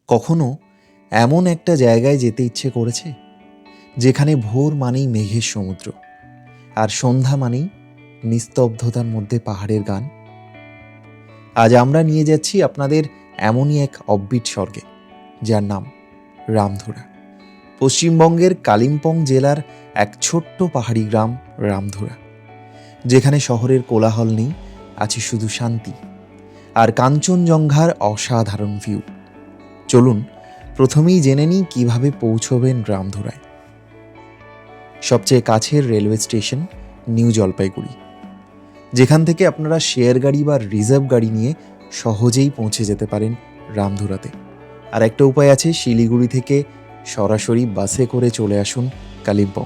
কখনো এমন একটা জায়গায় যেতে ইচ্ছে করেছে যেখানে ভোর মানেই মেঘের সমুদ্র আর সন্ধ্যা মানেই নিস্তব্ধতার মধ্যে পাহাড়ের গান? আজ আমরা নিয়ে যাচ্ছি আপনাদের এমনই এক অব্বিট স্বর্গে, যার নাম রামধুরা। পশ্চিমবঙ্গের কালিম্পং জেলার এক ছোট্ট পাহাড়ি গ্রাম রামধুরা, যেখানে শহরের কোলাহল নেই, আছে শুধু শান্তি আর কাঞ্চনজঙ্ঘার অসাধারণ ভিউ। চলুন প্রথমেই জেনে নিই কীভাবে পৌঁছবেন রামধুরায়। সবচেয়ে কাছের রেলওয়ে স্টেশন নিউ জলপাইগুড়ি, যেখান থেকে আপনারা শেয়ার গাড়ি বা রিজার্ভ গাড়ি নিয়ে সহজেই পৌঁছে যেতে পারেন রামধুরাতে। আর একটা উপায় আছে, শিলিগুড়ি থেকে সরাসরি বাসে করে চলে আসুন কালিম্পং।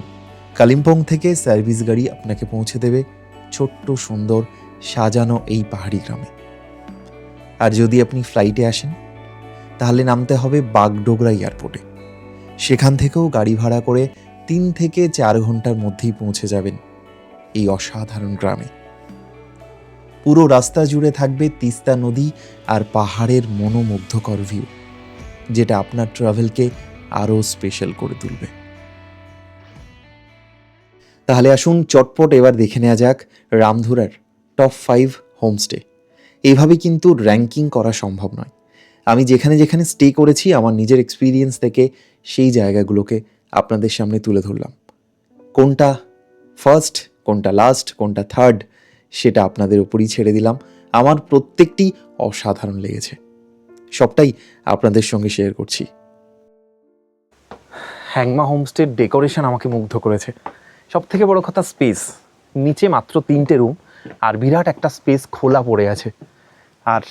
কালিম্পং থেকে সার্ভিস গাড়ি আপনাকে পৌঁছে দেবে ছোট্ট সুন্দর সাজানো এই পাহাড়ি গ্রামে। আর যদি আপনি ফ্লাইটে আসেন তাহলে নামতে হবে বাগডোগরা এয়ারপোর্টে। সেখান থেকেও গাড়ি ভাড়া করে 3 থেকে 4 ঘন্টার মধ্যেই পৌঁছে যাবেন এই অসাধারণ গ্রামে। পুরো রাস্তা জুড়ে থাকবে তিস্তা নদী আর পাহাড়ের মনোমুগ্ধকর ভিউ, যেটা আপনার ট্রাভেলকে আরও স্পেশাল করে তুলবে। তাহলে আসুন চটপট এবার দেখে নেওয়া যাক রামধুরার টপ 5 হোমস্টে। এইভাবে কিন্তু র্যাঙ্কিং করা সম্ভব নয়। আমি যেখানে যেখানে স্টে করেছি আমার নিজের এক্সপিরিয়েন্স থেকে সেই জায়গাগুলোকে আপনাদের সামনে তুলে ধরলাম। কোনটা ফার্স্ট, কোনটা লাস্ট, কোনটা থার্ড, সেটা আপনাদের উপরই ছেড়ে দিলাম। আমার প্রত্যেকটি অসাধারণ লেগেছে, সবটাই আপনাদের সঙ্গে শেয়ার করছি। হ্যাংমা হোমস্টের ডেকোরেশন আমাকে মুগ্ধ করেছে। সব থেকে বড় কথা স্পেস, নিচে মাত্র 3টে রুম আর বিরাট একটা স্পেস খোলা পড়ে আছে। আর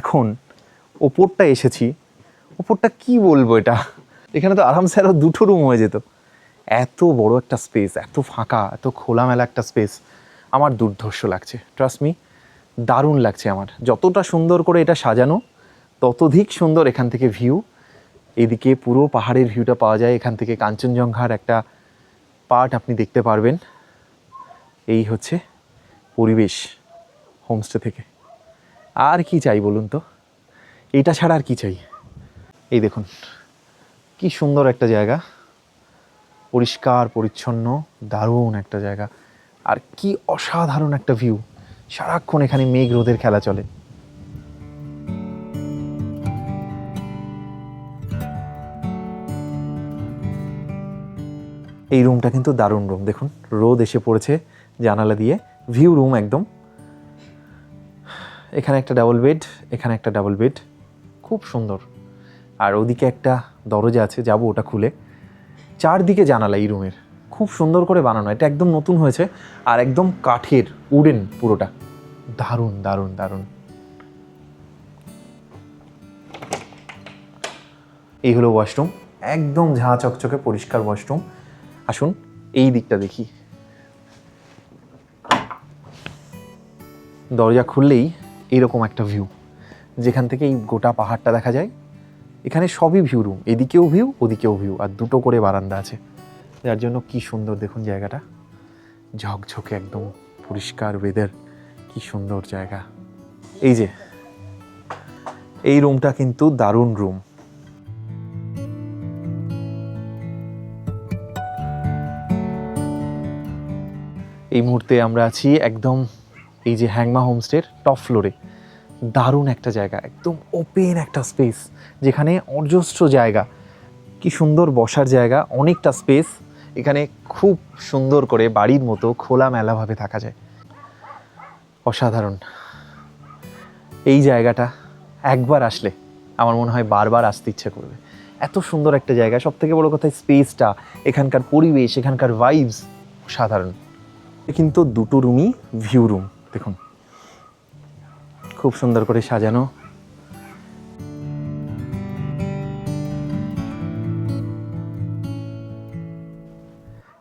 এখন ওপরটা এসেছি, ওপরটা কি বলবো, এখানে তো আরামসে আরও 2টো রুম হয়ে যেত। এত বড় একটা স্পেস, এত ফাঁকা, এত খোলামেলা একটা স্পেস, আমার দুর্ধর্ষ লাগছে। ট্রাস্ট মি, দারুণ লাগছে আমার। যতটা সুন্দর করে এটা সাজানো ততোধিক সুন্দর এখান থেকে ভিউ। এদিকে পুরো পাহাড়ের ভিউটা পাওয়া যায়, এখান থেকে কাঞ্চনজঙ্ঘার একটা পার্ট আপনি দেখতে পারবেন। এই হচ্ছে পরিবেশ হোমস্টে থেকে। আর কি চাই বলুন তো, এইটা ছাড়া আর কি চাই? এই দেখুন কি সুন্দর একটা জায়গা, পরিষ্কার পরিচ্ছন্ন, দারুণ একটা জায়গা। আর কি অসাধারণ একটা ভিউ, সারাক্ষণ এখানে মেঘ রোদের খেলা চলে। এই রুমটা কিন্তু দারুণ রুম, দেখুন রোদ এসে পড়েছে জানালা দিয়ে, ভিউ রুম একদম। এখানে একটা ডাবল বেড, এখানে একটা ডাবল বেড, খুব সুন্দর। আর ওদিকে একটা দরজা আছে, যাব ওটা খুলে। চারদিকে জানালা এই রুমের, খুব সুন্দর করে বানানো। এটা একদম নতুন হয়েছে আর একদম কাঠের, উডেন পুরোটা, দারুণ দারুণ দারুণ। এই হলো ওয়াশরুম, একদম ঝাঁ চকচকে পরিষ্কার ওয়াশরুম। আসুন এই দিকটা দেখি। দরজা খুললেই এইরকম একটা ভিউ, যেখান থেকে এই গোটা পাহাড়টা দেখা যায়। এখানে সবই ভিউ রুম, এদিকেও ভিউ ওদিকেও ভিউ, আর 2টো করে বারান্দা আছে, যার জন্য কি সুন্দর দেখুন জায়গাটা, ঝকঝকে একদম পরিষ্কার ওয়েদার, কি সুন্দর জায়গা। এই যে এই রুমটা কিন্তু দারুণ রুম। এই মুহূর্তে আমরা আছি একদম এই যে হ্যাংমা হোমস্টের টপ ফ্লোরে। দারুণ একটা জায়গা, একদম ওপেন একটা স্পেস, যেখানে অজস্র জায়গা, কি সুন্দর বসার জায়গা, অনেকটা স্পেস। এখানে খুব সুন্দর করে বাড়ির মতো খোলামেলাভাবে থাকা যায়, অসাধারণ। এই জায়গাটা একবার আসলে আমার মনে হয় বারবার আসতে ইচ্ছে করবে। এত সুন্দর একটা জায়গা, সব থেকে বড় কথা স্পেসটা, এখানকার পরিবেশ, এখানকার ভাইবস অসাধারণ। কিন্তু 2টো রুমই ভিউ রুম, দেখুন খুব সুন্দর করে সাজানো।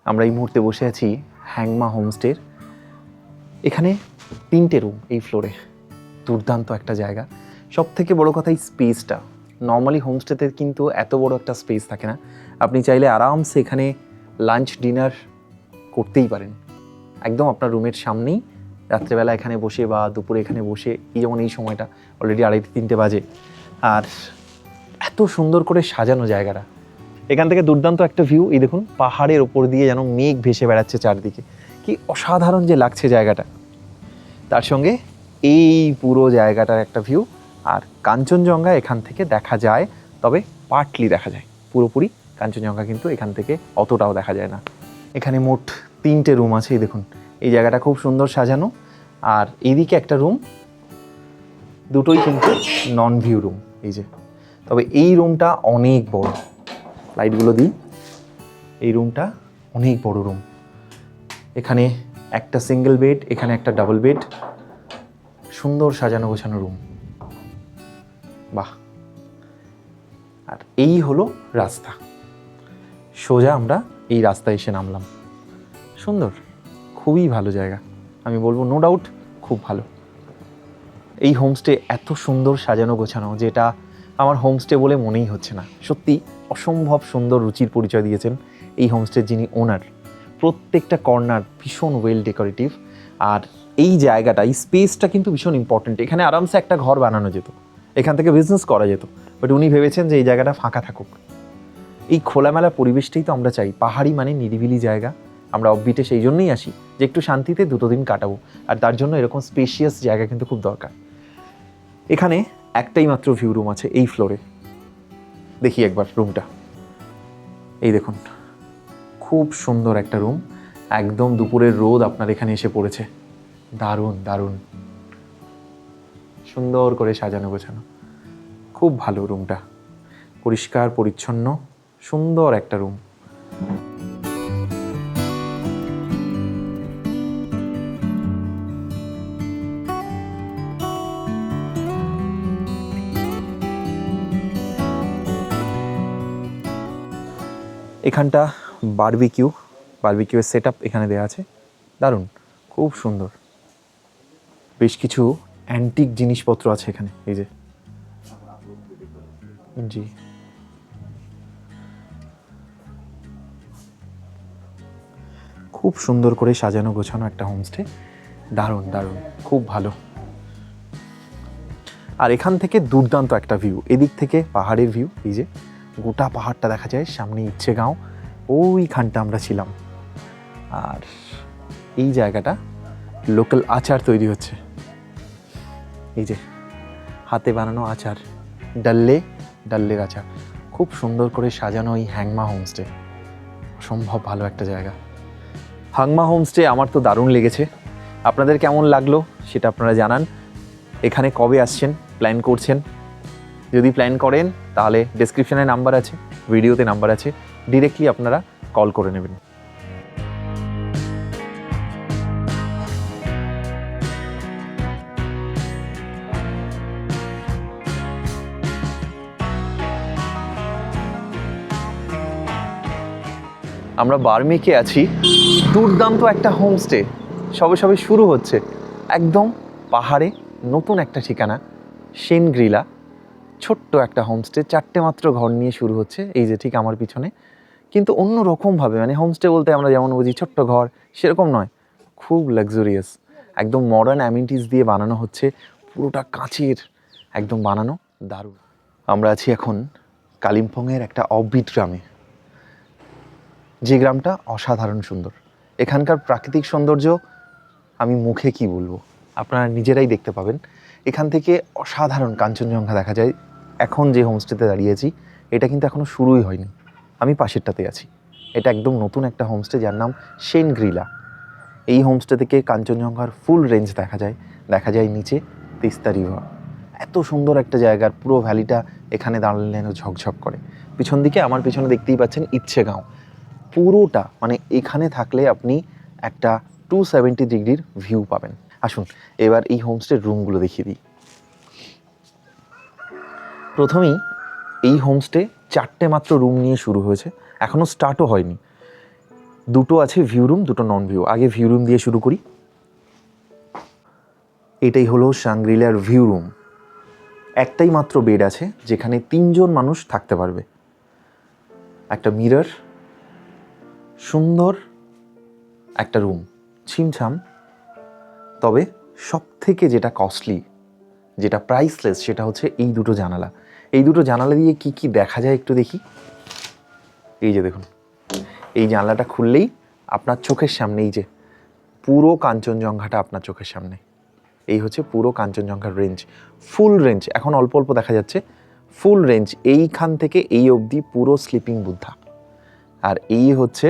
আমরা এই মুহূর্তে বসে আছি হ্যাংমা হোমস্টের। এখানে 3টে রুম এই ফ্লোরে, দুর্দান্ত একটা জায়গা। সব থেকে বড় কথা এই স্পেসটা, নর্মালি হোমস্টেতে কিন্তু এত বড় একটা স্পেস থাকে না। আপনি চাইলে আরামসে এখানে লাঞ্চ ডিনার করতেই পারেন, একদম আপনার রুমের সামনেই। রাত্রেবেলা এখানে বসে বা দুপুরে এখানে বসে, এই যেমন এই সময়টা অলরেডি 2:30-3টে বাজে, আর এত সুন্দর করে সাজানো জায়গাটা। এখান থেকে দুর্দান্ত একটা ভিউ, এই দেখুন পাহাড়ের ওপর দিয়ে যেন মেঘ ভেসে বেড়াচ্ছে চারদিকে, কি অসাধারণ যে লাগছে জায়গাটা। তার সঙ্গে এই পুরো জায়গাটার একটা ভিউ, আর কাঞ্চনজঙ্ঘা এখান থেকে দেখা যায়, তবে পার্টলি দেখা যায়, পুরোপুরি কাঞ্চনজঙ্ঘা কিন্তু এখান থেকে অতটাও দেখা যায় না। এখানে মোট 3টে রুম আছে, এই দেখুন এই জায়গাটা খুব সুন্দর সাজানো। আর এইদিকে একটা রুম, দুটোই কিন্তু নন ভিউ রুম, এই যে। তবে এই রুমটা অনেক বড়, লাইটগুলো দিই। এই রুমটা অনেক বড় রুম, এখানে একটা সিঙ্গেল বেড, এখানে একটা ডাবল বেড, সুন্দর সাজানো গোছানো রুম, বাহ। আর এই হলো রাস্তা, সোজা আমরা এই রাস্তায় এসে নামলাম। সুন্দর, খুবই ভালো জায়গা, আমি বলবো নো ডাউট খুব ভালো। এই হোমস্টে এত সুন্দর সাজানো গোছানো, যেটা আমার হোমস্টে বলে মনেই হচ্ছে না। সত্যি অসম্ভব সুন্দর রুচির পরিচয় দিয়েছেন এই হোমস্টের যিনি ওনার। প্রত্যেকটা কর্নার ভীষণ ওয়েল ডেকোরেটিভ। আর এই জায়গাটা, এই স্পেসটা কিন্তু ভীষণ ইম্পর্টেন্ট। এখানে আরামসে একটা ঘর বানানো যেত, এখান থেকে বিজনেস করা যেত, বাট উনি ভেবেছেন যে এই জায়গাটা ফাঁকা থাকুক। এই খোলামেলা পরিবেশটাই তো আমরা চাই। পাহাড়ি মানে নিরিবিলি জায়গা, আমরা অফবিটে সেই জন্যই আসি যে একটু শান্তিতে 2 দিন কাটাবো, আর তার জন্য এরকম স্পেশিয়াস জায়গা কিন্তু খুব দরকার। এখানে একটাই মাত্র ভিউ রুম আছে এই ফ্লোরে, দেখি একবার রুমটা। এই দেখুন, খুব সুন্দর একটা রুম, একদম দুপুরের রোদ আপনার এখানে এসে পড়েছে, দারুণ দারুণ সুন্দর করে সাজানো গোছানো, খুব ভালো রুমটা, পরিষ্কার পরিচ্ছন্ন, সুন্দর একটা রুম। এখানটা বারবিকিউয়ের সেট আপ এখানে দেওয়া আছে, দারুণ, খুব সুন্দর। বেশ কিছু অ্যান্টিক জিনিসপত্র আছে এখানে, এই যে, জি। খুব সুন্দর করে সাজানো গোছানো একটা হোমস্টে, দারুণ দারুণ, খুব ভালো। আর এখান থেকে দুর্দান্ত একটা ভিউ, এদিক থেকে পাহাড়ের ভিউ, এই যে গোটা পাহাড়টা দেখা যায়, সামনে ইচ্ছেগাঁও, ওইখানটা আমরা ছিলাম। আর এই জায়গাটা লোকাল আচার তৈরি হচ্ছে, এই যে হাতে বানানো আচার, ডাল্লের আচার, খুব সুন্দর করে সাজানো এই হ্যাংমা হোমস্টে, অসম্ভব ভালো একটা জায়গা। হাংমা হোমস্টে আমার তো দারুণ লেগেছে, আপনাদের কেমন লাগলো সেটা আপনারা জানান। এখানে কবে আসছেন, প্ল্যান করছেন? যদি প্ল্যান করেন তাহলে ডেসক্রিপশনে নাম্বার আছে, ভিডিওতে নাম্বার আছে, ডিরেক্টলি আপনারা কল করে নেবেন। আমরা বার্মিকে আছি, দুর্দান্ত একটা হোমস্টে, সবে সবে শুরু হচ্ছে, একদম পাহাড়ে নতুন একটা ঠিকানা, সেনগ্রিলা। ছোট্ট একটা হোমস্টে, 4টে মাত্র ঘর নিয়ে শুরু হচ্ছে, এই যে ঠিক আমার পিছনে। কিন্তু অন্য রকমভাবে, মানে হোমস্টে বলতে আমরা যেমন বুঝি ছোট্ট ঘর, সেরকম নয়, খুব লাক্সারিয়াস, একদম মডার্ন অ্যামিনিটিস দিয়ে বানানো হচ্ছে, পুরোটা কাঁচের একদম বানানো, দারুণ। আমরা আছি এখন কালিম্পংয়ের একটা অফবিট গ্রামে, যে গ্রামটা অসাধারণ সুন্দর। এখানকার প্রাকৃতিক সৌন্দর্য আমি মুখে কি বলবো, আপনারা নিজেরাই দেখতে পাবেন। এখান থেকে অসাধারণ কাঞ্চনজঙ্ঘা দেখা যায়। এখন যে হোমস্টেতে দাঁড়িয়েছি, এটা কিন্তু এখনও শুরুই হয়নি, আমি পাশেরটাতে আছি। এটা একদম নতুন একটা হোমস্টে, যার নাম সেনগ্রিলা। এই হোমস্টে থেকে কাঞ্চনজঙ্ঘার ফুল রেঞ্জ দেখা যায় নিচে তিস্তা রিভার। এত সুন্দর একটা জায়গার পুরো ভ্যালিটা এখানে দাঁড়ালে ঝকঝক করে। পিছন দিকে আমার পিছনে দেখতেই পাচ্ছেন ইচ্ছেগাঁও, পুরোটা মানে এখানে থাকলে আপনি একটা 270 ডিগ্রির ভিউ পাবেন। আসুন এবার এই হোমস্টের রুমগুলো দেখিয়ে দিই। প্রথমেই এই হোমস্টে 4টে মাত্র রুম নিয়ে শুরু হয়েছে, এখনও স্টার্টও হয়নি। 2টো আছে ভিউ রুম, 2টো নন ভিউ। আগে ভিউ রুম দিয়ে শুরু করি। এটাই হলো সাংগ্রিলার ভিউ রুম। একটাই মাত্র বেড আছে, যেখানে 3জন মানুষ থাকতে পারবে। একটা মিরর, সুন্দর একটা রুম, ছিমছাম। তবে সব থেকে যেটা কস্টলি, যেটা প্রাইসলেস, সেটা হচ্ছে এই 2টো জানালা। এই দুটো জানালা দিয়ে কি কি দেখা যায় একটু দেখি। এই যে দেখুন, এই জানলাটা খুললেই আপনার চোখের সামনে এই যে পুরো কাঞ্চনজঙ্ঘাটা আপনার চোখের সামনে। এই হচ্ছে পুরো কাঞ্চনজঙ্ঘার রেঞ্জ, ফুল রেঞ্জ। এখন অল্প অল্প দেখা যাচ্ছে, ফুল রেঞ্জ এইখান থেকে এই অবধি পুরো স্লিপিং বুদ্ধা। আর এই হচ্ছে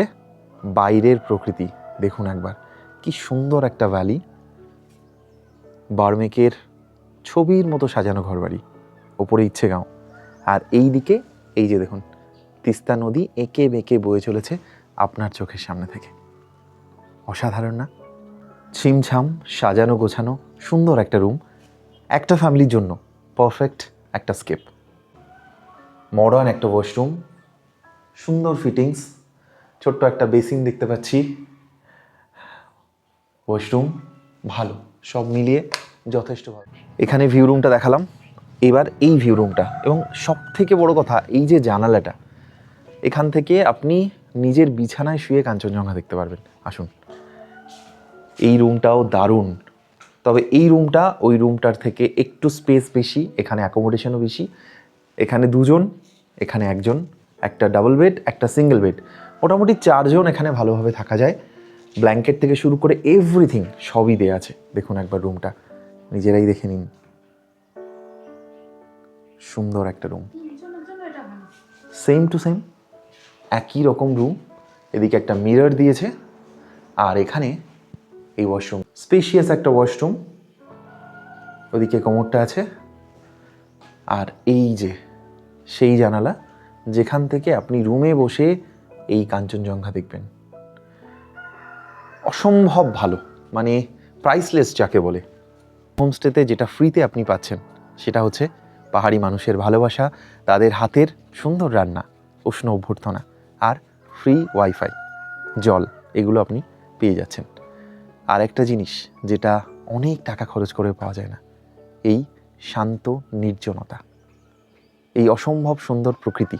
বাইরের প্রকৃতি, দেখুন একবার কি সুন্দর একটা ভ্যালি, বার্মেকের ছবির মতো সাজানো ঘরবাড়ি, ওপরে ইচ্ছে গাঁও। আর এই দিকে এই যে দেখুন তিস্তা নদী এঁকে বেঁকে বয়ে চলেছে আপনার চোখের সামনে থেকে। অসাধারণ না? ছিমছাম সাজানো গোছানো সুন্দর একটা রুম, একটা ফ্যামিলির জন্য পারফেক্ট একটা স্কেপ। মডার্ন একটা ওয়াশরুম, সুন্দর ফিটিংস, ছোট্ট একটা বেসিন দেখতে পাচ্ছি, ওয়াশরুম ভালো, সব মিলিয়ে যথেষ্ট ভালো। এখানে ভিউ রুমটা দেখালাম, এবার এই ভিউ রুমটা। এবং সব থেকে বড় কথা, এই যে জানালাটা, এখান থেকে আপনি নিজের বিছানায় শুয়ে কাঞ্চনজঙ্ঘা দেখতে পারবেন। আসুন, এই রুমটাও দারুণ। তবে এই রুমটা ওই রুমটার থেকে একটু স্পেস বেশি, এখানে অ্যাকোমোডেশনও বেশি। এখানে দুজন, এখানে একজন, একটা ডাবল বেড, একটা সিঙ্গেল বেড, মোটামুটি 4 জন এখানে ভালোভাবে থাকা যায়। ব্ল্যাঙ্কেট থেকে শুরু করে এভরিথিং সবই দেয়া আছে। দেখুন একবার রুমটা, নিজেরাই দেখে নিন। সুন্দর একটা রুম, সেম টু সেম একই রকম রুম। এদিকে একটা মিরর দিয়েছে, আর এখানে এই ওয়াশরুম, স্পেশিয়াস একটা ওয়াশরুম। ওদিকে কোমরটা আছে, আর এই যে সেই জানালা যেখান থেকে আপনি রুমে বসে এই কাঞ্চনজঙ্ঘা দেখবেন। অসম্ভব ভালো, মানে প্রাইসলেস যাকে বলে। হোমস্টেতে যেটা ফ্রিতে আপনি পাচ্ছেন সেটা হচ্ছে পাহাড়ি মানুষের ভালোবাসা, তাদের হাতের সুন্দর রান্না, উষ্ণ অভ্যর্থনা, আর ফ্রি ওয়াইফাই, জল, এগুলো আপনি পেয়ে যাচ্ছেন। আর একটা জিনিস যেটা অনেক টাকা খরচ করে পাওয়া যায় না, এই শান্ত নির্জনতা, এই অসম্ভব সুন্দর প্রকৃতি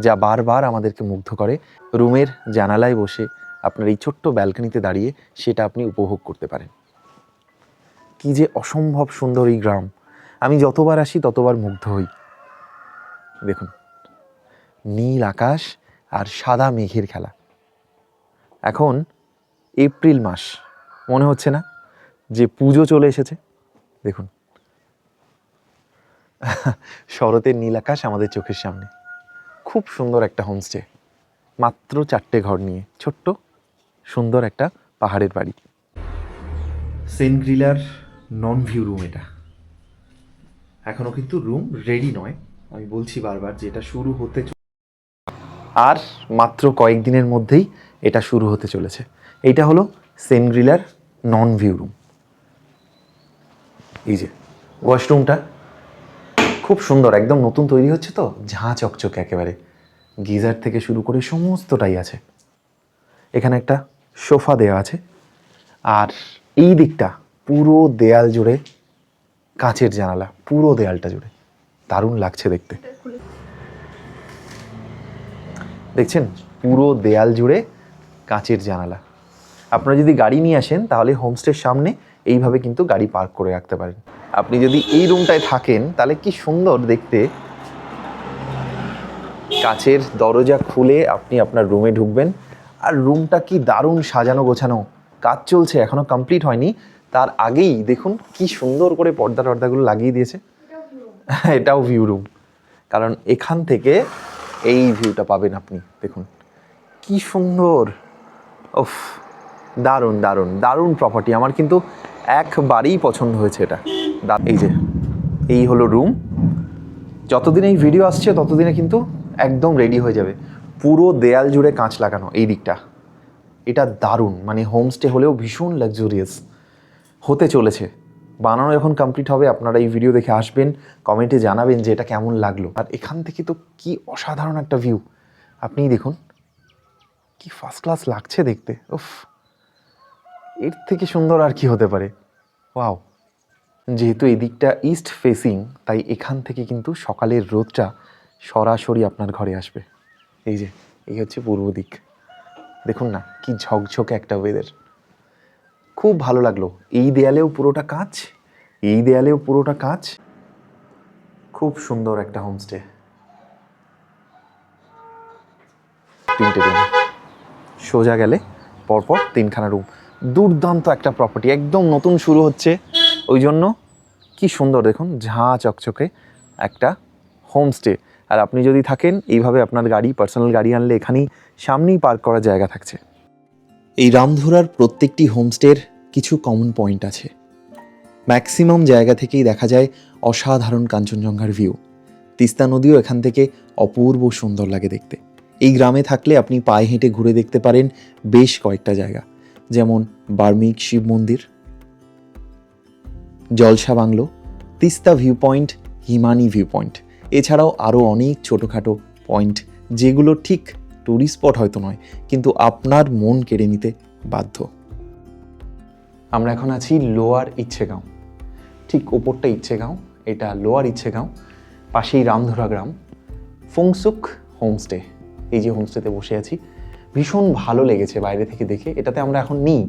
যা বারবার আমাদেরকে মুগ্ধ করে। রুমের জানালায় বসে আপনার এই ছোট্ট ব্যালকনিতে দাঁড়িয়ে সেটা আপনি উপভোগ করতে পারেন। কি যে অসম্ভব সুন্দর এই গ্রাম, আমি যতবার আসি ততবার মুগ্ধ হই। দেখুন, নীল আকাশ আর সাদা মেঘের খেলা। এখন এপ্রিল মাস, মনে হচ্ছে না যে পুজো চলে এসেছে? দেখুন শরতের নীল আকাশ আমাদের চোখের সামনে। খুব সুন্দর একটা হোমস্টে, মাত্র 4টে ঘর নিয়ে ছোট্ট সুন্দর একটা পাহাড়ের বাড়ি। সেন্ট গ্রিলার নন ভিউ রুম এটা। এখনও কিন্তু রুম রেডি নয়, আমি বলছি বারবার যে এটা শুরু হতে, আর মাত্র কয়েকদিনের মধ্যেই এটা শুরু হতে চলেছে। এইটা হলো সেন্ট গ্রিলার নন ভিউ রুম। এই যে ওয়াশরুমটা খুব সুন্দর, একদম নতুন তৈরি হচ্ছে তো, ঝাঁ চকচকে একেবারে, গিজার থেকে শুরু করে সমস্তটাই আছে। এখানে একটা সোফা দেওয়া আছে, আর এই দিকটা পুরো দেয়াল জুড়ে কাঁচের জানালা, পুরো দেয়ালটা জুড়ে, দারুণ লাগছে দেখতে। দেখছেন, পুরো দেয়াল জুড়ে কাঁচের জানালা। আপনারা যদি গাড়ি নিয়ে আসেন তাহলে হোমস্টের সামনে এইভাবে কিন্তু গাড়ি পার্ক করে রাখতে পারেন। আপনি যদি এই রুমটায় থাকেন তাহলে কি সুন্দর দেখতে, কাচের দরজা খুলে আপনি আপনার রুমে ঢুকবেন, আর রুমটা কি দারুণ সাজানো গোছানো। কাজ চলছে, এখনো কমপ্লিট হয়নি, তার আগেই দেখুন কি সুন্দর করে পর্দা টর্দাগুলো লাগিয়ে দিয়েছে। এটাও ভিউ রুম, কারণ এখান থেকে এই ভিউটা পাবেন আপনি। দেখুন কি সুন্দর, ওফ, দারুণ দারুণ দারুণ প্রপার্টি। আমার কিন্তু একবারেই পছন্দ হয়েছে এটা। এই যে এই হলো রুম। যতদিন এই ভিডিও আসছে ততদিনে কিন্তু একদম রেডি হয়ে যাবে। পুরো দেয়াল জুড়ে কাঁচ লাগানো এই দিকটা, এটা দারুণ, মানে হোমস্টে হলেও ভীষণ লাক্সুরিয়াস হতে চলেছে। বানানো যখন কমপ্লিট হবে আপনারা এই ভিডিও দেখে আসবেন, কমেন্টে জানাবেন যে এটা কেমন লাগলো। আর এখান থেকে তো কি অসাধারণ একটা ভিউ, আপনিই দেখুন কি ফার্স্ট ক্লাস লাগছে দেখতে। উফ, এর থেকে সুন্দর আর কি হতে পারে। ওয়াও, যেহেতু এই দিকটা ইস্ট ফেসিং, তাই এখান থেকে কিন্তু সকালের রোদটা সরাসরি আপনার ঘরে আসবে। এই যে এই হচ্ছে পূর্ব দিক, দেখুন না কি ঝকঝকে একটা ওয়েদার, খুব ভালো লাগলো। এই দেয়ালেও পুরোটা কাঁচ, এই দেয়ালেও পুরোটা কাঁচ, খুব খুব সুন্দর একটা হোমস্টে, 3টে রুম, সোজা গেলে পরপর 3খানা রুম। দুর্দান্ত একটা প্রপার্টি, একদম নতুন শুরু হচ্ছে, ওই জন্য কি সুন্দর দেখুন, ঝাঁ চকচকে একটা হোমস্টে। আর আপনি যদি থাকেন এইভাবে, আপনার গাড়ি, পার্সোনাল গাড়ি আনলে এখানেই সামনেই পার্ক করার জায়গা থাকছে। এই রামধুরার প্রত্যেকটি হোমস্টের কিছু কমন পয়েন্ট আছে। ম্যাক্সিমাম জায়গা থেকেই দেখা যায় অসাধারণ কাঞ্চনজঙ্ঘার ভিউ। তিস্তা নদীও এখান থেকে অপূর্ব সুন্দর লাগে দেখতে। এই গ্রামে থাকলে আপনি পায়ে হেঁটে ঘুরে দেখতে পারেন বেশ কয়েকটা জায়গা, যেমন Barmik Shiv Mandir, Jalsa bungalow, Teesta view point, Himani view point, এছাড়াও আরও অনেক ছোটোখাটো পয়েন্ট যেগুলো ঠিক ট্যুরিস্ট স্পট হয়তো নয়, কিন্তু আপনার মন কেড়ে নিতে বাধ্য। আমরা এখন আছি লোয়ার ইচ্ছেগাঁও, ঠিক ওপরটা ইচ্ছেগাঁও, এটা লোয়ার ইচ্ছেগাঁও, পাশেই রামধুরা গ্রাম, ফুংসুক হোমস্টে। এই যে হোমস্টেতে বসে আছি, ভীষণ ভালো লেগেছে বাইরে থেকে দেখে। এটাতে আমরা এখন নিই,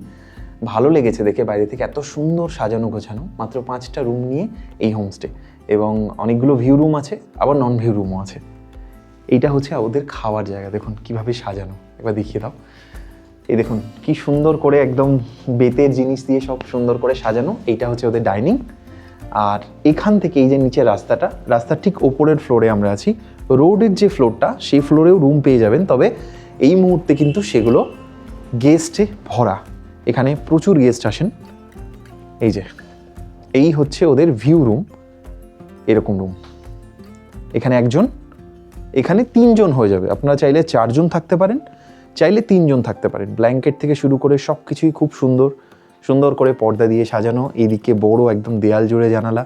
ভালো লেগেছে দেখে বাইরে থেকে, এত সুন্দর সাজানো গোছানো। মাত্র 5টা রুম নিয়ে এই হোমস্টে, এবং অনেকগুলো ভিউ রুম আছে, আবার নন ভিউ রুমও আছে। এইটা হচ্ছে ওদের খাওয়ার জায়গা, দেখুন কিভাবে সাজানো, একবার দেখিয়ে দাও। এই দেখুন কি সুন্দর করে একদম বেতের জিনিস দিয়ে সব সুন্দর করে সাজানো। এইটা হচ্ছে ওদের ডাইনিং। আর এখান থেকে এই যে নিচে রাস্তার ঠিক ওপরের ফ্লোরে আমরা আছি। রোডের যে ফ্লোরটা, সেই ফ্লোরেও রুম পেয়ে যাবেন, তবে এই মুহূর্তে কিন্তু সেগুলো গেস্টে ভরা। এখানে প্রচুর গেস্ট আসেন। এই যে এই হচ্ছে ওদের ভিউ রুম, এরকম রুম। এখানে একজন, এখানে 3জন হয়ে যাবে। আপনারা চাইলে 4জন থাকতে পারেন, চাইলে 3জন থাকতে পারেন। ব্ল্যাঙ্কেট থেকে শুরু করে সব কিছুই খুব সুন্দর সুন্দর করে পর্দা দিয়ে সাজানো। এইদিকে বড় একদম দেয়াল জুড়ে জানালা,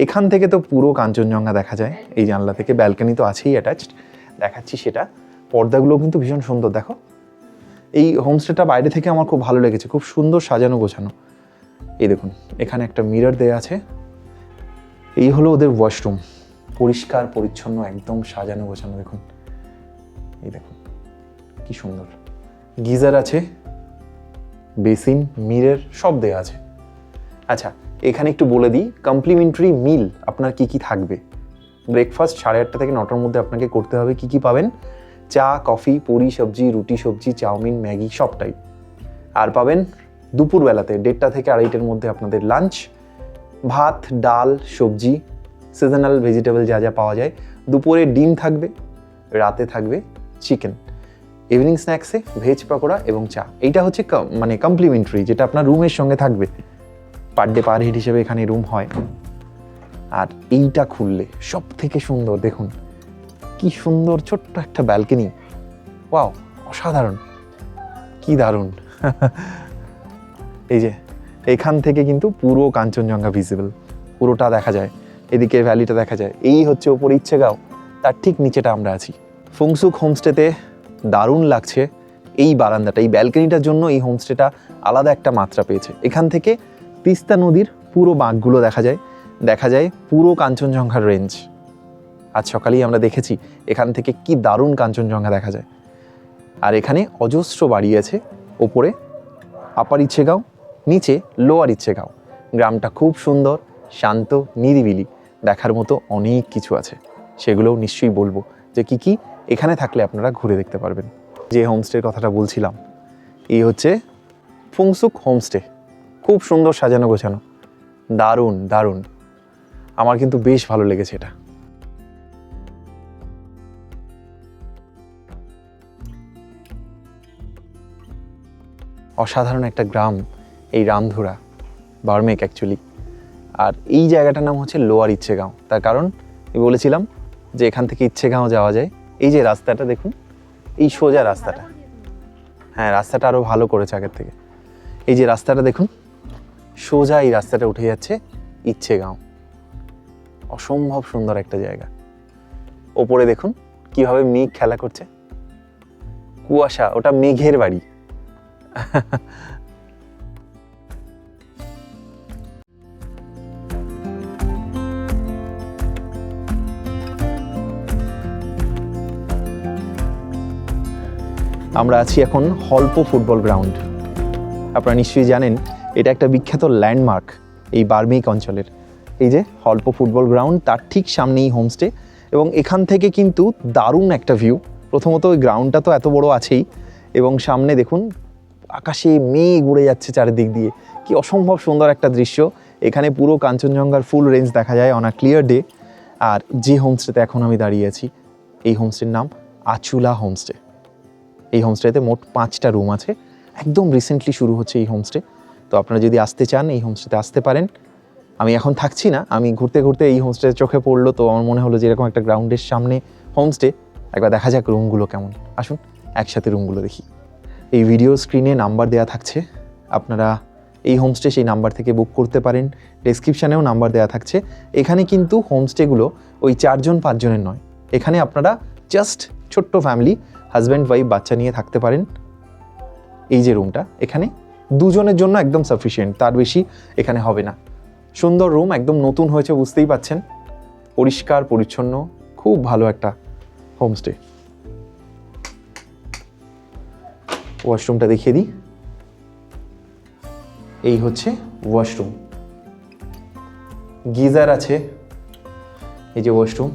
এখান থেকে তো পুরো কাঞ্চনজঙ্ঘা দেখা যায় এই জানলা থেকে। ব্যালকনি তো আছেই অ্যাটাচড, দেখাচ্ছি সেটা। পর্দাগুলো কিন্তু ভীষণ সুন্দর, দেখো। এই হোমস্টেটা বাইরে থেকে আমার খুব ভালো লেগেছে, খুব সুন্দর সাজানো গোছানো। এই দেখুন এখানে একটা মিরর দেয়া আছে। এই হলো ওদের ওয়াশরুম, পরিষ্কার পরিচ্ছন্ন, একদম সাজানো গোছানো। দেখুন, এই দেখুন কি সুন্দর। গিজার আছে, বেসিন, মিরর সব দেয়া আছে। আচ্ছা, এখানে একটু বলে দিই, কমপ্লিমেন্টারি মিল আপনার কি কি থাকবে। ব্রেকফাস্ট 8:30 থেকে 9টার মধ্যে আপনাকে করতে হবে। কি কি পাবেন? চা, কফি, পুরি, সবজি, রুটি, সবজি, চাউমিন, ম্যাগি সবটাই। আর পাবেন দুপুরবেলাতে 1:30 থেকে 2:30-এর মধ্যে আপনাদের লাঞ্চ, ভাত, ডাল, সবজি, সিজনাল ভেজিটেবল যা যা পাওয়া যায়। দুপুরে ডিম থাকবে, রাতে থাকবে চিকেন, ইভিনিং স্ন্যাক্সে ভেজ পকোড়া এবং চা। এইটা হচ্ছে মানে কমপ্লিমেন্টারি, যেটা আপনার রুমের সঙ্গে থাকবে। পার ডে পার হেড হিসেবে এখানে রুম হয়। আর এইটা খুললে সব থেকে সুন্দর, দেখুন কি সুন্দর ছোট্ট একটা ব্যালকনি। ওয়াও, অসাধারণ, কি দারুণ। এই যে এখান থেকে কিন্তু পুরো কাঞ্চনজঙ্ঘা ভিজিবল, পুরোটা দেখা যায়। এদিকে ভ্যালিটা দেখা যায়। এই হচ্ছে ওপরে ইচ্ছেগাঁও, তার ঠিক নিচেটা আমরা আছি। ফুংসুক হোমস্টেতে দারুণ লাগছে এই বারান্দাটা, এই ব্যালকনিটার জন্য এই হোমস্টেটা আলাদা একটা মাত্রা পেয়েছে। এখান থেকে তিস্তা নদীর পুরো বাঁকগুলো দেখা যায় পুরো কাঞ্চনজঙ্ঘার রেঞ্জ। আজ সকালেই আমরা দেখেছি এখান থেকে কি দারুণ কাঞ্চনজঙ্ঘা দেখা যায়। আর এখানে অজস্র বাড়ি আছে, ওপরে আপার ইচ্ছেগাঁও, নিচে লোয়ার ইচ্ছেগাঁও। গ্রামটা খুব সুন্দর, শান্ত, নিরিবিলি, দেখার মতো অনেক কিছু আছে। সেগুলোও নিশ্চয়ই বলবো যে কি কি এখানে থাকলে আপনারা ঘুরে দেখতে পারবেন। যে হোমস্টের কথাটা বলছিলাম, এই হচ্ছে ফুংসুক হোমস্টে। খুব সুন্দর সাজানো গোছানো, দারুণ দারুণ। আমার কিন্তু বেশ ভালো লেগেছে এটা। অসাধারণ একটা গ্রাম এই রামধুরা, বার্মেক অ্যাকচুয়ালি। আর এই জায়গাটার নাম হচ্ছে লোয়ার ইচ্ছেগাঁও, তার কারণ আমি বলেছিলাম যে এখান থেকে ইচ্ছেগাঁও যাওয়া যায়। এই যে রাস্তাটা দেখুন, এই সোজা রাস্তাটা, হ্যাঁ রাস্তাটা আরও ভালো করেছে আগের থেকে। এই যে রাস্তাটা দেখুন, সোজা এই রাস্তাটা উঠে যাচ্ছে ইচ্ছেগাঁও। অসম্ভব সুন্দর একটা জায়গা। ওপরে দেখুন কিভাবে মেঘ খেলা করছে, কুয়াশা, ওটা মেঘের বাড়ি। আমরা আছি এখন হল্পো ফুটবল গ্রাউন্ড। আপনারা নিশ্চয়ই জানেন এটা একটা বিখ্যাত ল্যান্ডমার্ক এই বার্মেক অঞ্চলের। এই যে অল্প ফুটবল গ্রাউন্ড, তার ঠিক সামনেই হোমস্টে, এবং এখান থেকে কিন্তু দারুণ একটা ভিউ। প্রথমত ওই গ্রাউন্ডটা তো এত বড় আছেই, এবং সামনে দেখুন আকাশে মেঘ উড়ে যাচ্ছে চারিদিক দিয়ে, কি অসম্ভব সুন্দর একটা দৃশ্য। এখানে পুরো কাঞ্চনজঙ্ঘার ফুল রেঞ্জ দেখা যায় অন আ ক্লিয়ার ডে। আর যে হোমস্টেতে এখন আমি দাঁড়িয়ে আছি, এই হোমস্টের নাম আচুলা হোমস্টে। এই হোমস্টেতে মোট 5টা রুম আছে, একদম রিসেন্টলি শুরু হচ্ছে এই হোমস্টে। তো আপনারা যদি আসতে চান এই হোমস্টেতে আসতে পারেন। আমি এখন থাকছি না, আমি ঘুরতে ঘুরতে এই হোমস্টে চোখে পড়লো, তো আমার মনে হলো যে এরকম একটা গ্রাউন্ডের সামনে হোমস্টে, একবার দেখা যাক রুমগুলো কেমন। আসুন একসাথে রুমগুলো দেখি। এই ভিডিও স্ক্রিনে নাম্বার দেওয়া থাকছে, আপনারা এই হোমস্টে সেই নাম্বার থেকে বুক করতে পারেন। ডেসক্রিপশানেও নাম্বার দেওয়া থাকছে। এখানে কিন্তু হোমস্টেগুলো ওই 4জন 5 জনের নয়, এখানে আপনারা জাস্ট ছোট্ট ফ্যামিলি, হাজব্যান্ড ওয়াইফ বাচ্চা নিয়ে থাকতে পারেন। এই যে রুমটা, এখানে 2 জনের জন্য একদম সাফিসিয়েন্ট, তার বেশি এখানে হবে না। সুন্দর রুম, একদম নতুন হয়েছে বুঝতেই পাচ্ছেন, পরিষ্কার পরিচ্ছন্ন, খুব ভালো একটা হোমস্টে। ওয়াশরুমটা দেখিয়ে দিই। এই হচ্ছে ওয়াশরুম, গিজার আছে, এই যে ওয়াশরুম,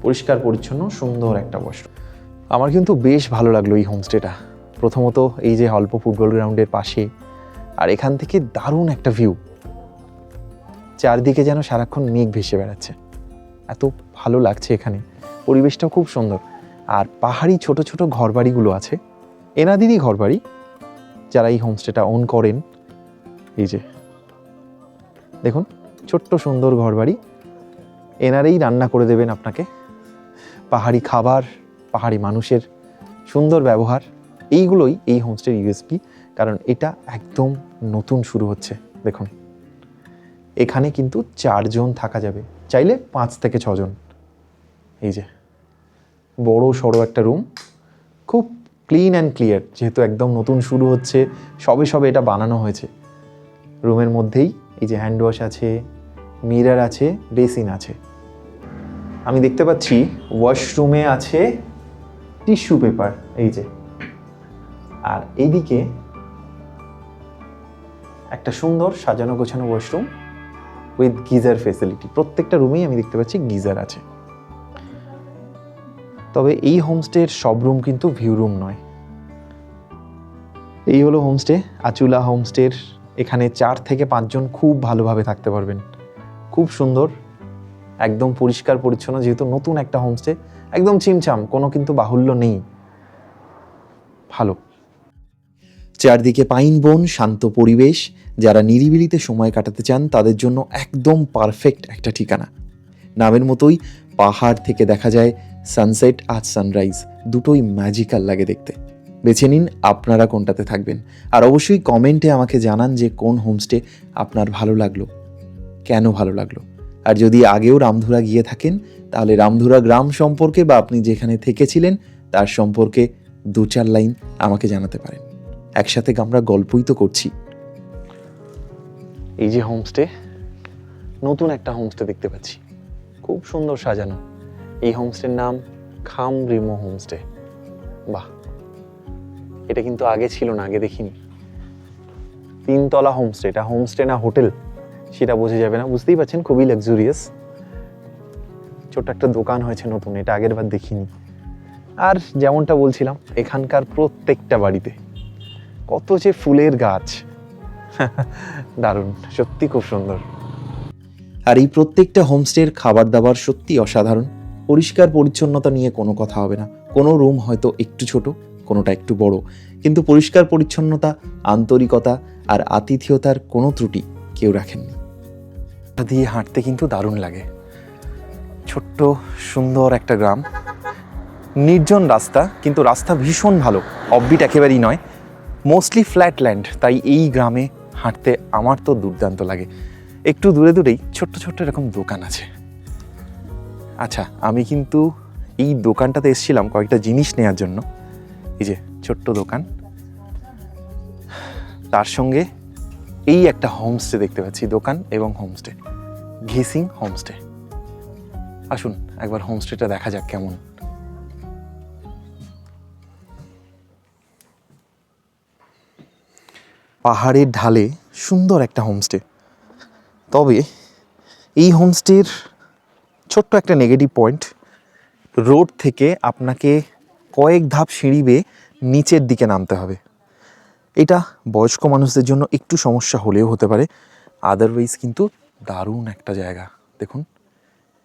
পরিষ্কার পরিচ্ছন্ন সুন্দর একটা ওয়াশরুম। আমার কিন্তু বেশ ভালো লাগলো এই হোমস্টেটা। প্রথমত এই যে অল্প ফুটবল গ্রাউন্ডের পাশে, আর এখান থেকে দারুণ একটা ভিউ, চারদিকে যেন সারাক্ষণ মেঘ ভেসে বেড়াচ্ছে, এত ভালো লাগছে এখানে, পরিবেশটাও খুব সুন্দর। আর পাহাড়ি ছোট ছোট ঘরবাড়িগুলো আছে, এনাদেরই ঘরবাড়ি, যারা এই হোমস্টেটা ওন করেন। এই যে দেখুন ছোট্ট সুন্দর ঘরবাড়ি, এনারেই রান্না করে দেবেন আপনাকে। পাহাড়ি খাবার, পাহাড়ি মানুষের সুন্দর ব্যবহার, এইগুলোই এই হোমস্টের ইউএসপি, কারণ এটা একদম নতুন শুরু হচ্ছে। দেখুন এখানে কিন্তু 4 জন থাকা যাবে, চাইলে 5 থেকে 6 জন। এই যে বড় সড়ো একটা রুম, খুব ক্লিন অ্যান্ড ক্লিয়ার, যেহেতু একদম নতুন শুরু হচ্ছে, সবে সবে এটা বানানো হয়েছে। রুমের মধ্যেই এই যে হ্যান্ড ওয়াশ আছে, মিরর আছে, বেসিন আছে। আমি দেখতে পাচ্ছি ওয়াশরুমে আছে টিস্যু পেপার, এই যে। আর এইদিকে একটা সুন্দর সাজানো গোছানো ওয়াশরুম উইথ গিজার ফেসিলিটি। প্রত্যেকটা রুমেই আমি দেখতে পাচ্ছি গিজার আছে। তবে এই হোমস্টের সব রুম কিন্তু ভিউ রুম নয়। এই হলো হোমস্টে, আচুলা হোমস্টের। এখানে 4 থেকে 5 জন খুব ভালোভাবে থাকতে পারবেন, খুব সুন্দর, একদম পরিষ্কার পরিচ্ছন্ন, যেহেতু নতুন একটা হোমস্টে, একদম চিমচাম, কোনো কিন্তু বাহুল্য নেই, ভালো। চারদিকে পাইন বন, শান্ত পরিবেশ, যারা নিরিবিলিতে সময় কাটাতে চান তাদের জন্য একদম পারফেক্ট একটা ঠিকানা। নামের মতোই পাহাড় থেকে দেখা যায় সানসেট আর সানরাইজ, দুটোই ম্যাজিক্যাল লাগে দেখতে। বেছে নিন আপনারা কোনটাতে থাকবেন, আর অবশ্যই কমেন্টে আমাকে জানান যে কোন হোমস্টে আপনার ভালো লাগলো, কেন ভালো লাগলো। আর যদি আগেও রামধুরা গিয়ে থাকেন, তাহলে রামধুরা গ্রাম সম্পর্কে বা আপনি যেখানে থেকেছিলেন তার সম্পর্কে 2-4 লাইন আমাকে জানাতে পারেন। একসাথে আমরা গল্পই তো করছি। এই যে হোমস্টে, নতুন একটা হোমস্টে দেখতে পাচ্ছি, খুব সুন্দর সাজানো। এই হোমস্টের নাম খাম রিমো হোমস্টে। বাহ, এটা কিন্তু আগে ছিল না, আগে দেখিনি। 3 তলা হোমস্টে, এটা হোমস্টে না হোটেল সেটা বোঝা যাবে না, বুঝতেই পারছেন, খুবই লাক্সুরিয়াস। ছোট্ট একটা দোকান হয়েছে নতুন, এটা আগের বার দেখিনি। আর যেমনটা বলছিলাম, এখানকার প্রত্যেকটা বাড়িতে কত যে ফুলের গাছ, দারুণ, সত্যি খুব সুন্দর। আর এই প্রত্যেকটা হোমস্টের খাবার দাবার সত্যি অসাধারণ। পরিষ্কার পরিচ্ছন্নতা নিয়ে কোনো কথা হবে না। কোনো রুম হয়তো একটু ছোট, কোনোটা একটু বড়, কিন্তু পরিষ্কার পরিচ্ছন্নতা, আন্তরিকতা আর আতিথেয়তার কোনো ত্রুটি কেউ রাখেননি। দিয়ে হাঁটতে কিন্তু দারুণ লাগে। ছোট্ট সুন্দর একটা গ্রাম, নির্জন রাস্তা, কিন্তু রাস্তা ভীষণ ভালো, অফবিট একেবারেই নয়, মোস্টলি ফ্ল্যাট ল্যান্ড। তাই এই গ্রামে হাঁটতে আমার তো দুর্দান্ত লাগে। একটু দূরে দূরেই ছোট্ট ছোট্ট এরকম দোকান আছে। আচ্ছা, আমি কিন্তু এই দোকানটাতে এসেছিলাম কয়েকটা জিনিস নেওয়ার জন্য। এই যে ছোট্ট দোকান, তার সঙ্গে এই একটা হোমস্টে দেখতে পাচ্ছি, দোকান এবং হোমস্টে, ঘিসিং হোমস্টে। আসুন একবার হোমস্টেটা দেখা যাক কেমন। পাহাড়ের ঢালে সুন্দর একটা হোমস্টে, তবে এই হোমস্টের ছোট্ট একটা নেগেটিভ পয়েন্ট, রোড থেকে আপনাকে কয়েক ধাপ সিঁড়ি বেয়ে নিচের দিকে নামতে হবে। এটা বয়স্ক মানুষদের জন্য একটু সমস্যা হলেও হতে পারে, আদারওয়াইজ কিন্তু দারুণ একটা জায়গা। দেখুন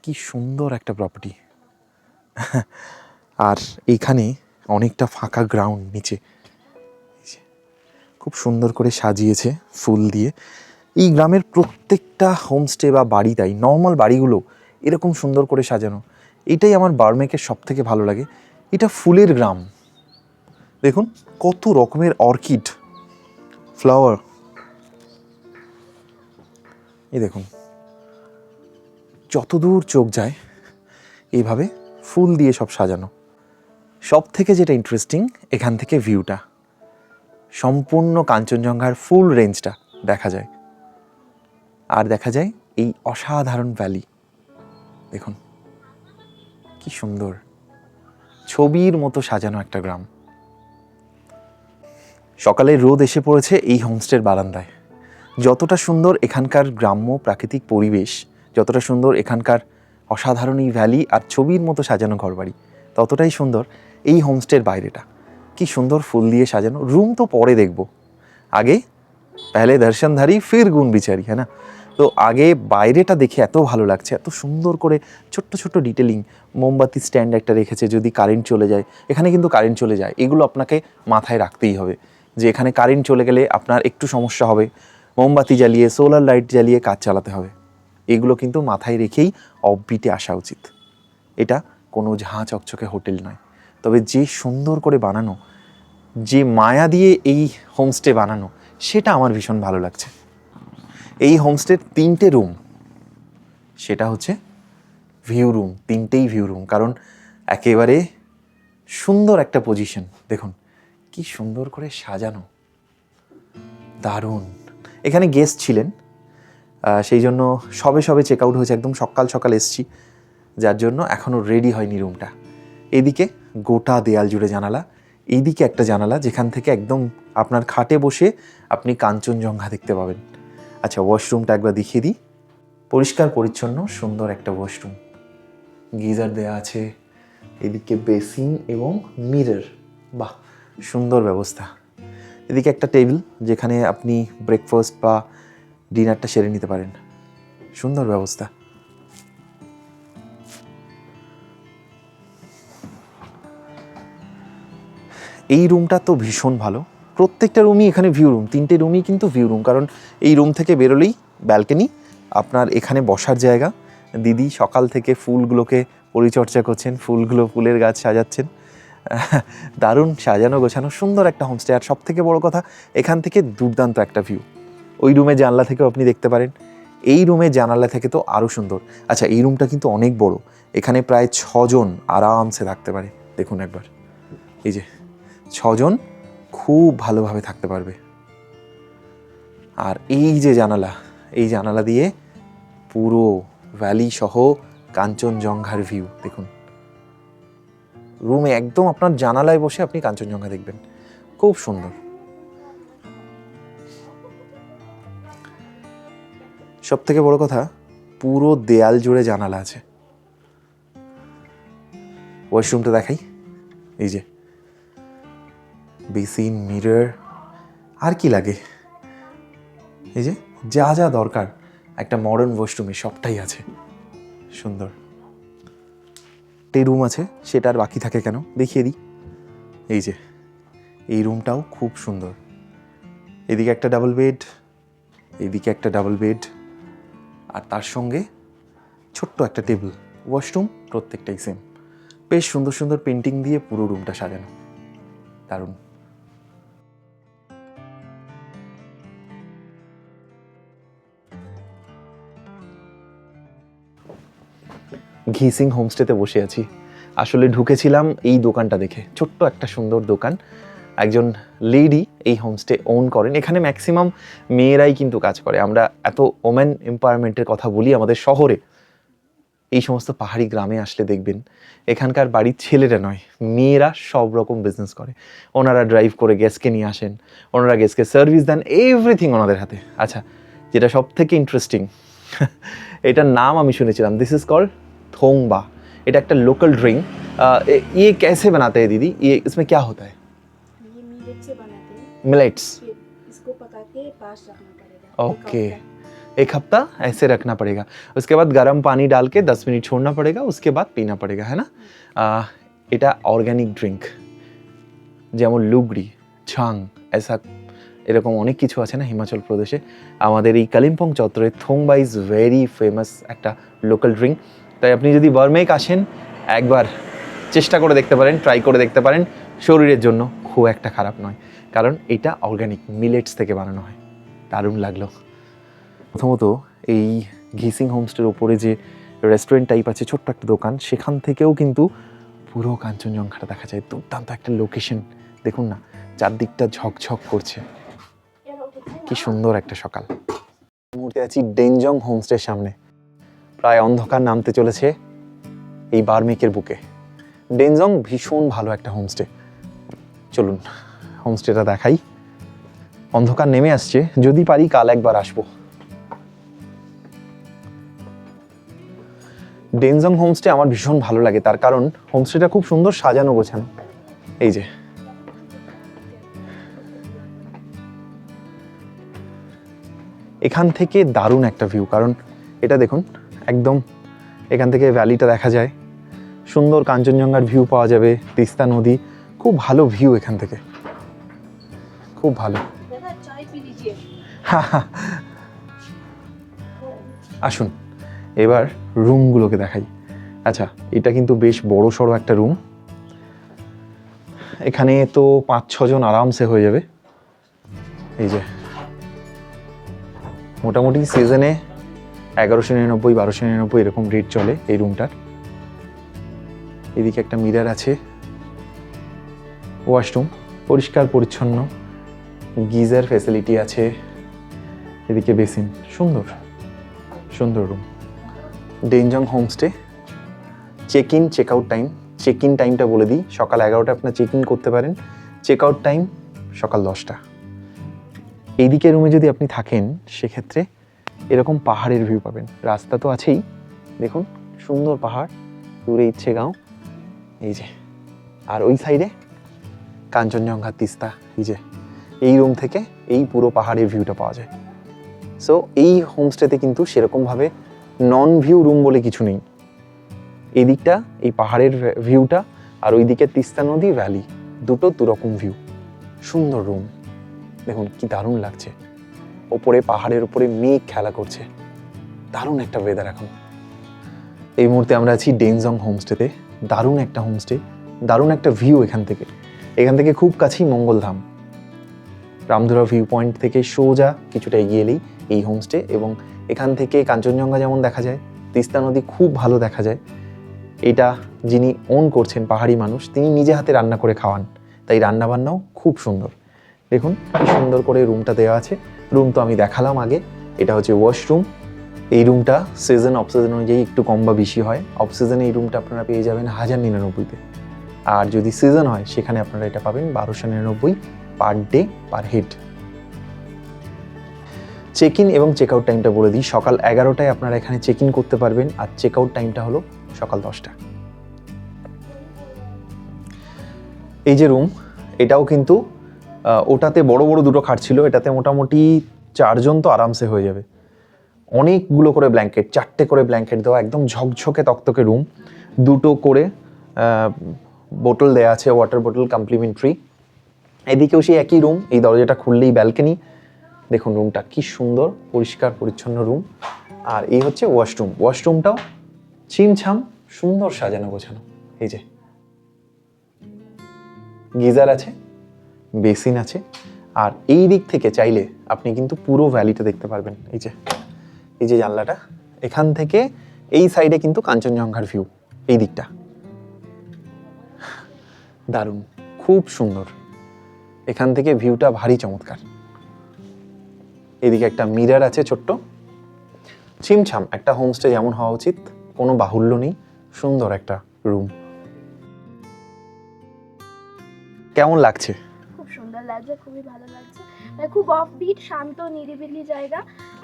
কি সুন্দর একটা প্রপার্টি। আর এইখানে অনেকটা ফাঁকা গ্রাউন্ড নিচে, খুব সুন্দর করে সাজিয়েছে ফুল দিয়ে। এই গ্রামের প্রত্যেকটা হোমস্টে বা বাড়ি, তাই নর্মাল বাড়িগুলো এরকম সুন্দর করে সাজানো, এটাই আমার বার্মেকের সব থেকে ভালো লাগে। এটা ফুলের গ্রাম, দেখুন কত রকমের অর্কিড ফ্লাওয়ার, এই দেখুন যতদূর চোখ যায় এইভাবে ফুল দিয়ে সব সাজানো। সব থেকে যেটা ইন্টারেস্টিং, এখান থেকে ভিউটা, সম্পূর্ণ কাঞ্চনজঙ্ঘার ফুল রেঞ্জটা দেখা যায়। আর দেখা যায় এই অসাধারণ ভ্যালি, দেখুন কি সুন্দর, ছবির মতো সাজানো একটা গ্রাম। সকালে রোদ এসে পড়েছে এই হোমস্টের বারান্দায়। যতটা সুন্দর এখানকার গ্রাম্য প্রাকৃতিক পরিবেশ, যতটা সুন্দর এখানকার অসাধারণ এই ভ্যালি আর ছবির মতো সাজানো ঘরবাড়ি, ততটাই সুন্দর এই হোমস্টের বাইরেটা। কি সুন্দর ফুল দিয়ে সাজানো। রুম তো পরে দেখব, আগে পেহলে দর্শনধারী ফির গুণ বিচারি, হ্যাঁ না? তো আগে বাইরেটা দেখে এত ভালো লাগছে, এত সুন্দর করে ছোট্ট ছোট্ট ডিটেলিং। মোমবাতি স্ট্যান্ড একটা রেখেছে, যদি কারেন্ট চলে যায়, এখানে কিন্তু কারেন্ট চলে যায়, এগুলো আপনাকে মাথায় রাখতেই হবে যে এখানে কারেন্ট চলে গেলে আপনার একটু সমস্যা হবে। মোমবাতি জ্বালিয়ে, সোলার লাইট জ্বালিয়ে কাজ চালাতে হবে, এগুলো কিন্তু মাথায় রেখেই অফবিটে আসা উচিত। এটা কোনো ঝাঁ চকচকে হোটেল নয়, তবে যে সুন্দর করে বানানো, যে মায়া দিয়ে এই হোমস্টে বানানো, সেটা আমার ভীষণ ভালো লাগছে। এই হোমস্টের 3টে রুম, সেটা হচ্ছে ভিউ রুম, 3টেই ভিউ রুম, কারণ একেবারে সুন্দর একটা পজিশন। দেখুন কি সুন্দর করে সাজানো, দারুণ। এখানে গেস্ট ছিলেন, সেই জন্য সবে সবে চেক আউট হয়েছে, একদম সকাল সকাল এসছি, যার জন্য এখনও রেডি হয়নি রুমটা। এদিকে গোটা দেয়াল জুড়ে জানালা, এইদিকে একটা জানালা যেখান থেকে একদম আপনার খাটে বসে আপনি কাঞ্চনজঙ্ঘা দেখতে পাবেন। আচ্ছা, ওয়াশরুমটা একবার দেখিয়ে দিই। পরিষ্কার পরিচ্ছন্ন সুন্দর একটা ওয়াশরুম, গিজার দেয়া আছে, এদিকে বেসিন এবং মিরর, বাহ সুন্দর ব্যবস্থা। এদিকে একটা টেবিল যেখানে আপনি ব্রেকফাস্ট বা ডিনারটা সেরে নিতে পারেন, সুন্দর ব্যবস্থা। এই রুমটা তো ভীষণ ভালো, প্রত্যেকটা রুমই এখানে ভিউ রুম, 3টে রুমই কিন্তু ভিউ রুম, কারণ এই রুম থেকে বেরোলেই ব্যালকনি, আপনার এখানে বসার জায়গা। দিদি সকাল থেকে ফুলগুলোকে পরিচর্যা করছেন, ফুলের গাছ সাজাচ্ছেন, দারুণ সাজানো গোছানো সুন্দর একটা হোমস্টে। আর সব থেকে বড় কথা, এখান থেকে দুর্দান্ত একটা ভিউ, ওই রুমে জানলা থেকেও আপনি দেখতে পারেন, এই রুমের জানালা থেকে তো আরও সুন্দর। আচ্ছা, এই রুমটা কিন্তু অনেক বড়, এখানে প্রায় 6 জন আরামসে থাকতে পারে। দেখুন একবার, এই যে 6 জন খুব ভালোভাবে থাকতে পারবে। আর এই যে জানালা, এই জানালা দিয়ে পুরো ভ্যালি সহ কাঞ্চনজঙ্ঘার ভিউ দেখুন। রুমে একদম আপনার জানালায় বসে আপনি কাঞ্চনজঙ্ঘা দেখবেন, খুব সুন্দর। সব থেকে বড় কথা, পুরো দেয়াল জুড়ে জানালা আছে। ওয়াশরুমটা দেখাই, এই যে বেসিন, মিরর, আর কি লাগে, এই যে যা যা দরকার একটা মডার্ন ওয়াশরুমে সবটাই আছে, সুন্দর। একটি রুম আছে, সেটা আর বাকি থাকে কেন, দেখিয়ে দিই। এই যে এই রুমটাও খুব সুন্দর, এদিকে একটা ডাবল বেড, এদিকে একটা ডাবল বেড, আর তার সঙ্গে ছোট্ট একটা টেবিল। ওয়াশরুম প্রত্যেকটাই সেম, বেশ সুন্দর সুন্দর পেন্টিং দিয়ে পুরো রুমটা সাজানো, দারুণ। ঘিসিং হোমস্টেতে বসে আছি। আসলে ঢুকেছিলাম এই দোকানটা দেখে, ছোট্ট একটা সুন্দর দোকান। একজন লেডি এই হোমস্টে ওন করেন, এখানে ম্যাক্সিমাম মেয়েরাই কিন্তু কাজ করে। আমরা এত ওমেন এম্পাওয়ারমেন্টের কথা বলি আমাদের শহরে, এই সমস্ত পাহাড়ি গ্রামে আসলে দেখবেন এখানকার বাড়ির ছেলেরা নয়, মেয়েরা সব রকম বিজনেস করে। ওনারা ড্রাইভ করে গ্যাসকে নিয়ে আসেন, ওনারা গ্যাসকে সার্ভিস দেন, এভরিথিং ওনাদের হাতে। আচ্ছা, যেটা সব থেকে ইন্টারেস্টিং, এটার নাম আমি শুনেছিলাম, দিস ইজ কল্ড থোংবা। এটা একটা লোকাল ড্রিঙ্ক। ये कैसे बनाते हैं दीदी, ये इसमें क्या होता है? ये मिलेट से बनाते हैं। मिलेट्स। फिर इसको पका के पास रखना पड़ेगा। ओके, एक हफ्ता ऐसे रखना पड़ेगा, उसके बाद गर्म पानी डाल के 10 मिनट छोड़ना पड़ेगा, उसके बाद पीना पड़ेगा, है ना? এটা অর্গানিক ড্রিঙ্ক, যেমন লুগড়ি, ছাং, এসা এরকম অনেক কিছু আছে না হিমাচল প্রদেশে। আমাদের এই কালিম্পং চত্বরে থোংবা ইজ ভেরি ফেমাস একটা লোকাল ড্রিঙ্ক। তাই আপনি যদি বার্মেক আসেন একবার চেষ্টা করে দেখতে পারেন, ট্রাই করে দেখতে পারেন, শরীরের জন্য খুব একটা খারাপ নয়, কারণ এটা অর্গানিক মিলেটস থেকে বানানো হয়। দারুণ লাগলো। প্রথমত এই ঘিসিং হোমস্টের ওপরে যে রেস্টুরেন্ট টাইপ আছে, ছোট্ট একটা দোকান, সেখান থেকেও কিন্তু পুরো কাঞ্চনজঙ্ঘাটা দেখা যায়। দুর্দান্ত একটা লোকেশন, দেখুন না, চারদিকটা ঝকঝক করছে। কি সুন্দর একটা সকাল। এই মুহূর্তে আছি ডেনজং হোমস্টের সামনে। প্রায় অন্ধকার নামতে চলেছে এই বার্মেকের বুকে। ডেনজং ভীষণ ভালো একটা হোমস্টে। চলুন হোমস্টেটা দেখাই। অন্ধকার নেমে আসছে, যদি পারি কাল একবার আসবো। ডেনজং হোমস্টে আমার ভীষণ ভালো লাগে, তার কারণ হোমস্টেটা খুব সুন্দর সাজানো গোছানো। এই যে এখান থেকে দারুণ একটা ভিউ, কারণ এটা দেখুন একদম এখান থেকে ভ্যালিটা দেখা যায়, সুন্দর কাঞ্চনজঙ্ঘার ভিউ পাওয়া যাবে, তিস্তা নদী, খুব ভালো ভিউ এখান থেকে, খুব ভালো। दादा चाय पी लीजिए। আসুন এবার রুমগুলোকে দেখাই। আচ্ছা, এটা কিন্তু বেশ বড় সড়ো একটা রুম। এখানে তো 5-6 জন আরামসে হয়ে যাবে। এই যে মোটামুটি সিজনে 1199, 1299 এরকম রেট চলে এই রুমটার। এদিকে একটা মিরার আছে, ওয়াশরুম পরিষ্কার পরিচ্ছন্ন, গিজার ফ্যাসিলিটি আছে, এদিকে বেসিন, সুন্দর সুন্দর room. Denzong homestay check in check out time, check in টাইমটা বলে দিই, সকাল 11টা আপনার চেক ইন করতে পারেন, চেক আউট টাইম সকাল 10টা। এইদিকে রুমে যদি আপনি থাকেন সেক্ষেত্রে এরকম পাহাড়ের ভিউ পাবেন, রাস্তা তো আছেই, দেখুন সুন্দর পাহাড়, দূরে ইচ্ছে গাঁও, এই যে, আর ওই সাইডে কাঞ্চনজঙ্ঘা, তিস্তা। এই যে এই রুম থেকে এই পুরো পাহাড়ের ভিউটা পাওয়া যায়। সো এই হোমস্টেতে কিন্তু সেরকমভাবে নন ভিউ রুম বলে কিছু নেই। এই দিকটা এই পাহাড়ের ভিউটা, আর ওই দিকে তিস্তা নদী, ভ্যালি, দুটো দুরকম ভিউ, সুন্দর রুম। দেখুন কি দারুণ লাগছে, ওপরে পাহাড়ের উপরে মেঘ খেলা করছে, দারুণ একটা ওয়েদার এখন। এই মুহূর্তে আমরা আছি ডেনজং হোমস্টেতে, দারুণ একটা হোমস্টে, দারুণ একটা ভিউ এখান থেকে খুব কাছেই মঙ্গলধাম। রামধুরা ভিউ পয়েন্ট থেকে সোজা কিছুটা এগিয়ে এলেই এই হোমস্টে, এবং এখান থেকে কাঞ্চনজঙ্ঘা যেমন দেখা যায়, তিস্তা নদী খুব ভালো দেখা যায়। এটা যিনি ওন করছেন পাহাড়ি মানুষ, তিনি নিজে হাতে রান্না করে খাওয়ান, তাই রান্নাবান্নাও খুব সুন্দর। দেখুন কি সুন্দর করে রুমটা দেওয়া আছে। রুম তো আমি দেখালাম আগে, এটা হচ্ছে ওয়াশরুম। এই রুমটা সিজন অফ সিজন অনুযায়ী একটু কম বা বেশি হয়। অফ সিজনে এই রুমটা আপনারা পেয়ে যাবেন 1099-তে, আর যদি সিজন হয় সেখানে আপনারা এটা পাবেন 1299 per day per head. Check in এবং চেক আউট টাইমটা বলে দিই, সকাল 11টায় আপনারা এখানে চেক ইন করতে পারবেন, আর চেক আউট টাইমটা হলো সকাল 10টা। এই যে রুম, এটাও কিন্তু ওটাতে বড় বড় দুটো খাট ছিল, এটাতে মোটামুটি 4 জন তো আরামসে হয়ে যাবে। অনেকগুলো করে ব্ল্যাঙ্কেট, 4টে করে ব্ল্যাঙ্কেট দেওয়া, একদম ঝকঝকে তকতকে রুম। দুটো করে বোতল দেওয়া আছে, ওয়াটার বোতল কমপ্লিমেন্টারি। এদিকেও সেই একই রুম, এই দরজাটা খুললেই ব্যালকনি। দেখুন রুমটা কি সুন্দর, পরিষ্কার পরিচ্ছন্ন রুম। আর এই হচ্ছে ওয়াশরুম, ওয়াশরুমটাও ছিমছাম সুন্দর সাজানো গোছানো। এই যে গিজার আছে, বেসিন আছে, আর এই দিক থেকে চাইলে আপনি কিন্তু পুরো ভ্যালিটা দেখতে পারবেন। এই যে জানলাটা, এখান থেকে এই সাইডে কিন্তু কাঞ্চনজঙ্ঘার ভিউ, এই দিকটা দারুণ, খুব সুন্দর। এখান থেকে ভিউটা ভারী চমৎকার। এদিকে একটা মিরার আছে ছোট্ট, ছিমছাম একটা হোমস্টে যেমন হওয়া উচিত, কোনো বাহুল্য নেই, সুন্দর একটা রুম। কেমন লাগছে? খুব সুন্দর লাগছে, খুবই ভালো লাগছে। মানে খুব অফবিট, শান্ত, নিরিবিলি জায়গা,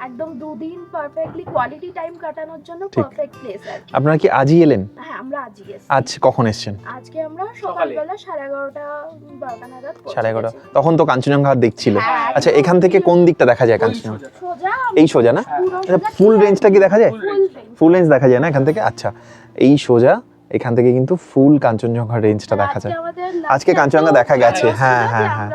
একদম দুদিন পারফেক্টলি কোয়ালিটি টাইম কাটানোর জন্য পারফেক্ট প্লেস আর কি। আপনারা কি আজই এলেন? হ্যাঁ, আমরা আজই এসেছি। আজ কখন এসেছেন? আজকে আমরা সকালবেলা 11:30 নাগাদ পৌঁছে 11:30। গেছি। তখন তো কাঞ্চনজঙ্ঘা দেখছিল। হ্যাঁ, আচ্ছা, এখান থেকে কোন দিকটা দেখা যায় কাঞ্চনজঙ্ঘা? সোজা এই সোজা না? পুরো আচ্ছা, সোজা ফুল রেঞ্জটা কি দেখা যায়? Full range. ফুল রেঞ্জ দেখা যায় না এখান থেকে? আচ্ছা, এই সোজা এখান থেকে কিন্তু ফুল কাঞ্চনজঙ্ঘা রেঞ্জটা দেখা যায়। আজকে কাঞ্চনজঙ্ঘা দেখা গেছে, হ্যাঁ, হ্যাঁ, হ্যাঁ,